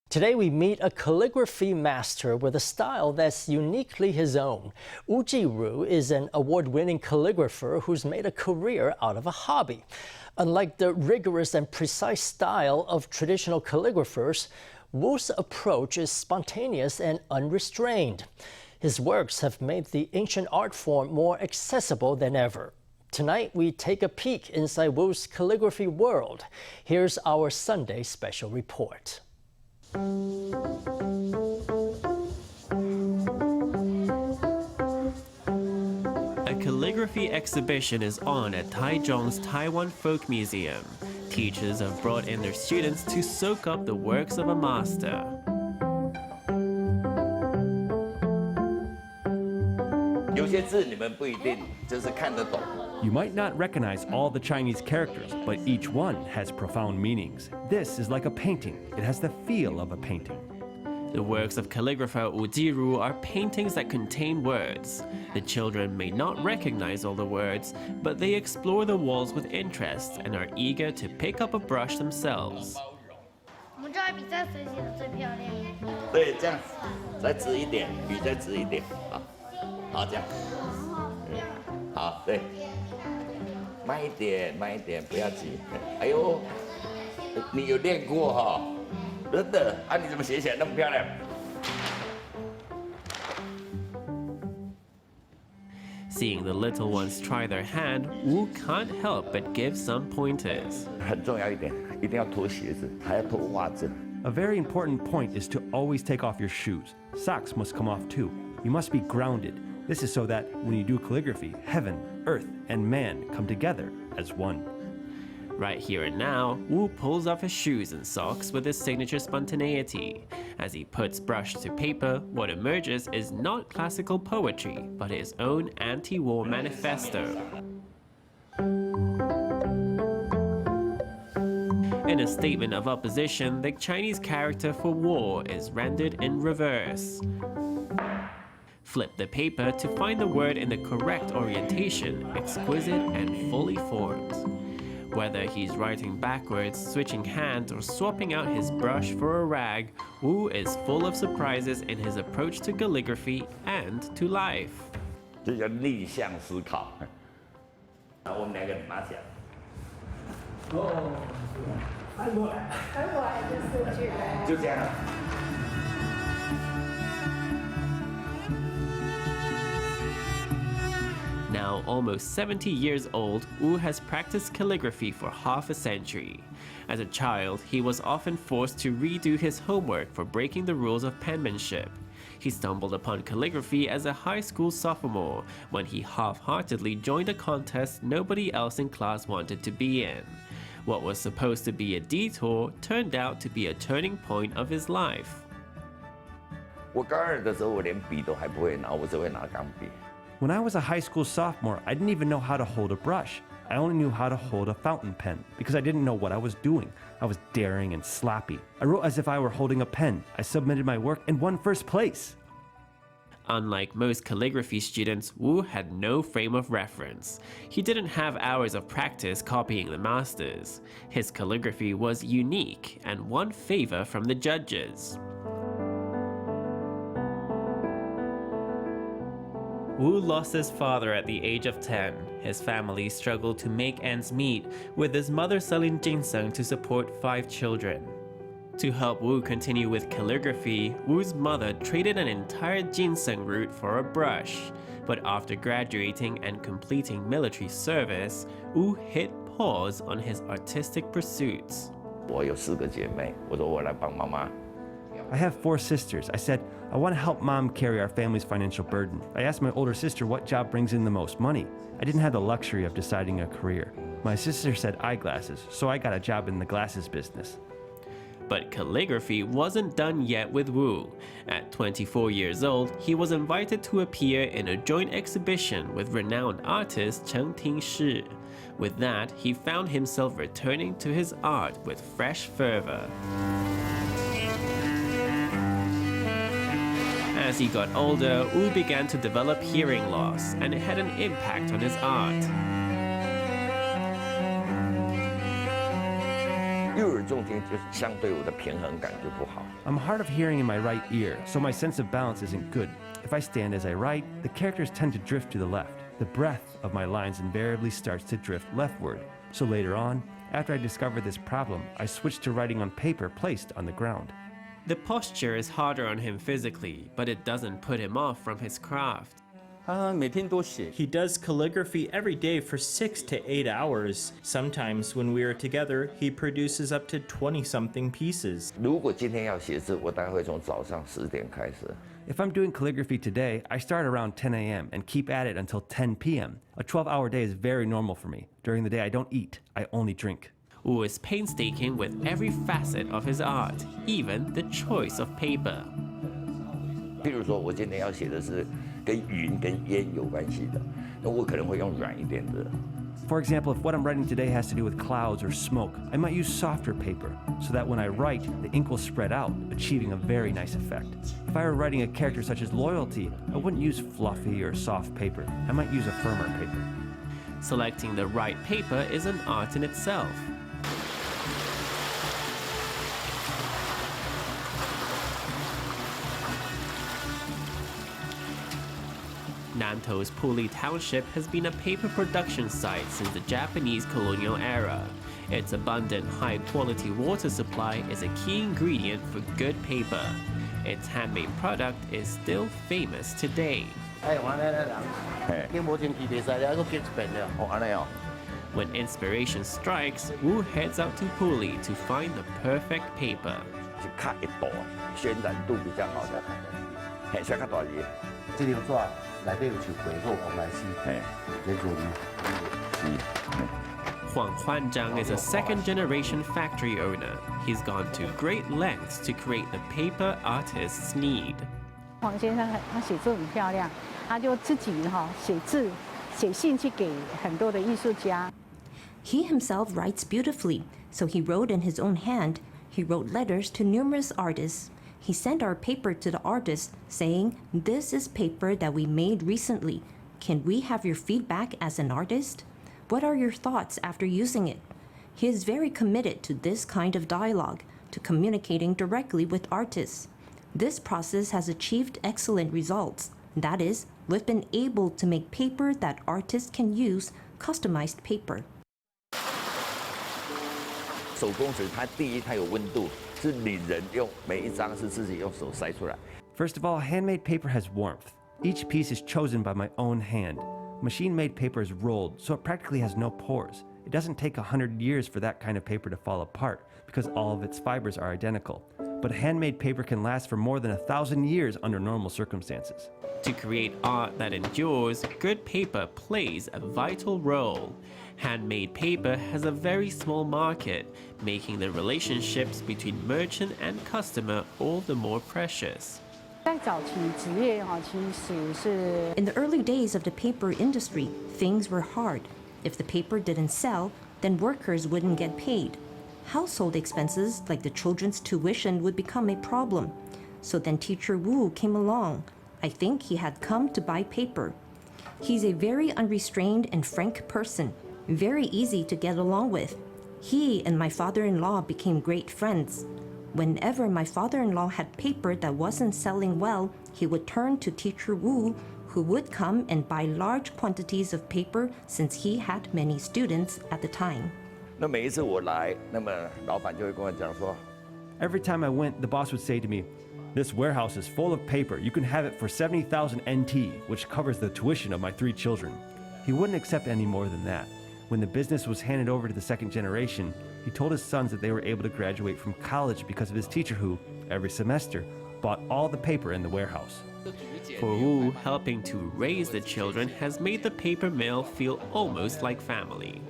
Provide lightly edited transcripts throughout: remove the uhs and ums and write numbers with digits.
Today we meet a calligraphy master with a style that's uniquely his own. Wu Jiru is an award-winning calligrapher who's made a career out of a hobby. Unlike the rigorous and precise style of traditional calligraphers, Wu's approach is spontaneous and unrestrained. His works have made the ancient art form more accessible than ever. Tonight we take a peek inside Wu's calligraphy world. Here's our Sunday special report. A calligraphy exhibition is on at Taichung's Taiwan Folk Museum. Teachers have brought in their students to soak up the works of a master. You might not recognize all the Chinese characters, but each one has profound meanings. This is like a painting. It has the feel of a painting. The works of calligrapher Wu Jiru are paintings that contain words. The children may not recognize all the words, but they explore the walls with interest and are eager to pick up a brush themselves. 我们这儿比赛谁写的最漂亮？对，这样，再直一点，笔再直一点，好，好这样，好，对，慢一点，慢一点，不要急。哎呦，你有练过哈？真的，啊，你怎么写起来那么漂亮？ Seeing the little ones try their hand, Wu can't help but give some pointers. 很重要一点，一定要脱鞋子，还要脱袜子。 A very important point is to always take off your shoes. Socks must come off too. You must be grounded. This is so that when you do calligraphy, heaven, earth, and man come together as one. Right here and now, Wu pulls off his shoes and socks with his signature spontaneity. As he puts brush to paper, what emerges is not classical poetry, but his own anti-war manifesto. In a statement of opposition, the Chinese character for war is rendered in reverse. Flip the paper to find the word in the correct orientation, exquisite and fully formed. Whether he's writing backwards, switching hands, or swapping out his brush for a rag, Wu is full of surprises in his approach to calligraphy and to life. 这叫逆向思考。我们两个拿起来。哦，翻过来。翻过来就是这个。就这样。 Now almost 70 years old, Wu has practiced calligraphy for half a century. As a child, he was often forced to redo his homework for breaking the rules of penmanship. He stumbled upon calligraphy as a high school sophomore when he half-heartedly joined a contest nobody else in class wanted to be in. What was supposed to be a detour turned out to be a turning point of his life. 我高二的时候，我连笔都还不会拿，我只会拿钢笔。 When I was a high school sophomore, I didn't even know how to hold a brush. I only knew how to hold a fountain pen because I didn't know what I was doing. I was daring and sloppy. I wrote as if I were holding a pen. I submitted my work and won first place. Unlike most calligraphy students, Wu had no frame of reference. He didn't have hours of practice copying the masters. His calligraphy was unique and won favor from the judges. Wu lost his father at the age of 10. His family struggled to make ends meet, with his mother selling ginseng to support 5 children. To help Wu continue with calligraphy, Wu's mother traded an entire ginseng root for a brush. But after graduating and completing military service, Wu hit pause on his artistic pursuits. 我有4个姐妹，我说我来帮妈妈。 I have 4 sisters. I said, I want to help mom carry our family's financial burden. I asked my older sister what job brings in the most money. I didn't have the luxury of deciding a career. My sister said eyeglasses, so I got a job in the glasses business. But calligraphy wasn't done yet with Wu. At 24 years old, he was invited to appear in a joint exhibition with renowned artist Cheng Ting-shi. With that, he found himself returning to his art with fresh fervor. As he got older, Wu began to develop hearing loss, and it had an impact on his art. 右耳中听，就是相对我的平衡感就不好。I'm hard of hearing in my right ear, so my sense of balance isn't good. If I stand as I write, the characters tend to drift to the left. The breadth of my lines invariably starts to drift leftward. So later on, after I discovered this problem, I switched to writing on paper placed on the ground. The posture is harder on him physically, but it doesn't put him off from his craft. 他每天都写。 He does calligraphy every day for 6 to 8 hours. Sometimes when we are together, he produces up to 20-something pieces. 如果今天要写字，我大概会从早上10点开始。 If I'm doing calligraphy today, I start around 10 a.m. and keep at it until 10 p.m. A 12-hour day is very normal for me. During the day, I don't eat, I only drink. Wu is painstaking with every facet of his art, even the choice of paper. 譬如说，我今天要写的是跟云跟烟有关系的，那我可能会用软一点的。 For example, if what I'm writing today has to do with clouds or smoke, I might use softer paper, so that when I write, the ink will spread out, achieving a very nice effect. If I were writing a character such as loyalty, I wouldn't use fluffy or soft paper. I might use a firmer paper. Selecting the right paper is an art in itself. Nanto's Puli Township has been a paper production site since the Japanese colonial era. Its abundant, high-quality water supply is a key ingredient for good paper. Its handmade product is still famous today. When inspiration strikes, Wu heads out to Puli to find the perfect paper. 去看一朵，渲染度比较好的，很想看大字。这张纸内底有像回顾往来诗，这字是。 Huang Huanzhang is a second-generation factory owner. He's gone to great lengths to create the paper artists need. 黄先生他写字很漂亮，他就自己写字、写信去给很多的艺术家。 He himself writes beautifully, so he wrote in his own hand. He wrote letters to numerous artists. He sent our paper to the artist saying, "This is paper that we made recently. Can we have your feedback as an artist? What are your thoughts after using it?" He is very committed to this kind of dialogue, to communicating directly with artists. This process has achieved excellent results. That is, we've been able to make paper that artists can use, customized paper. 手工纸它第一它有温度，是你人用每一张是自己用手筛出来。 First of all, handmade paper has warmth. Each piece is chosen by my own hand. Machine-made paper is rolled, so it practically has no pores. It doesn't take 100 years for that kind of paper to fall apart, because all of its fibers are identical. But handmade paper can last for more than 1,000 years under normal circumstances. To create art that endures, good paper plays a vital role. Handmade paper has a very small market, making the relationships between merchant and customer all the more precious. 在早期职业其实是 In the early days of the paper industry, things were hard. If the paper didn't sell, then workers wouldn't get paid. Household expenses, like the children's tuition, would become a problem. So then teacher Wu came along. I think he had come to buy paper. He's a very unrestrained and frank person, very easy to get along with. He and my father-in-law became great friends. Whenever my father-in-law had paper that wasn't selling well, he would turn to teacher Wu, who would come and buy large quantities of paper since he had many students at the time. 那每一次我来，那么老板就会跟我讲说， Every time I went, the boss would say to me, "This warehouse is full of paper. You can have it for 70,000 NT, which covers the tuition of my 3 children." He wouldn't accept any more than that. When the business was handed over to the second generation, he told his sons that they were able to graduate from college because of his teacher who, every semester, bought all the paper in the warehouse. For Wu, helping to raise the children has made the paper mill feel almost like family.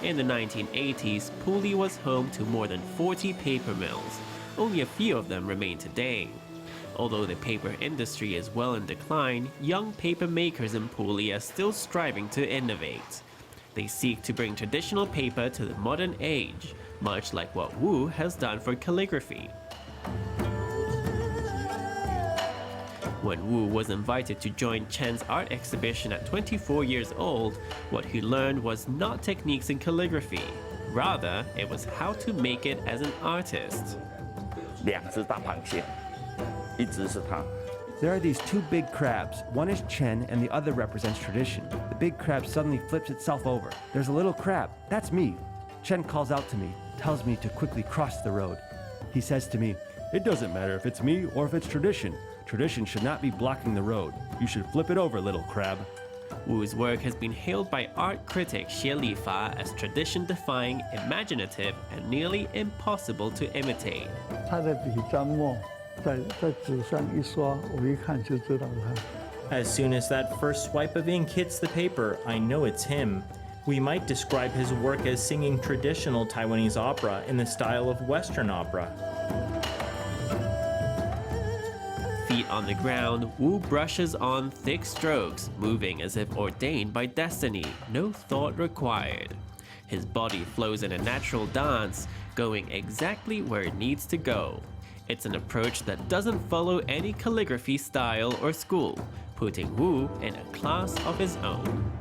In the 1980s, Puli was home to more than 40 paper mills. Only a few of them remain today. Although the paper industry is well in decline, young paper makers in Puli are still striving to innovate. They seek to bring traditional paper to the modern age, much like what Wu has done for calligraphy. When Wu was invited to join Chen's art exhibition at 24 years old, what he learned was not techniques in calligraphy. Rather, it was how to make it as an artist. 两只大螃蟹，一只是他。 There are these two big crabs. One is Chen and the other represents tradition. The big crab suddenly flips itself over. There's a little crab. That's me. Chen calls out to me, tells me to quickly cross the road. He says to me, "It doesn't matter if it's me or if it's tradition. Tradition should not be blocking the road. You should flip it over, little crab." Wu's work has been hailed by art critic Xie Lifa as tradition-defying, imaginative, and nearly impossible to imitate. 他的笔沾墨，在纸上一刷，我一看就知道他。 As soon as that first swipe of ink hits the paper, I know it's him. We might describe his work as singing traditional Taiwanese opera in the style of Western opera. Feet on the ground, Wu brushes on thick strokes, moving as if ordained by destiny, no thought required. His body flows in a natural dance, going exactly where it needs to go. It's an approach that doesn't follow any calligraphy style or school, putting Wu in a class of his own.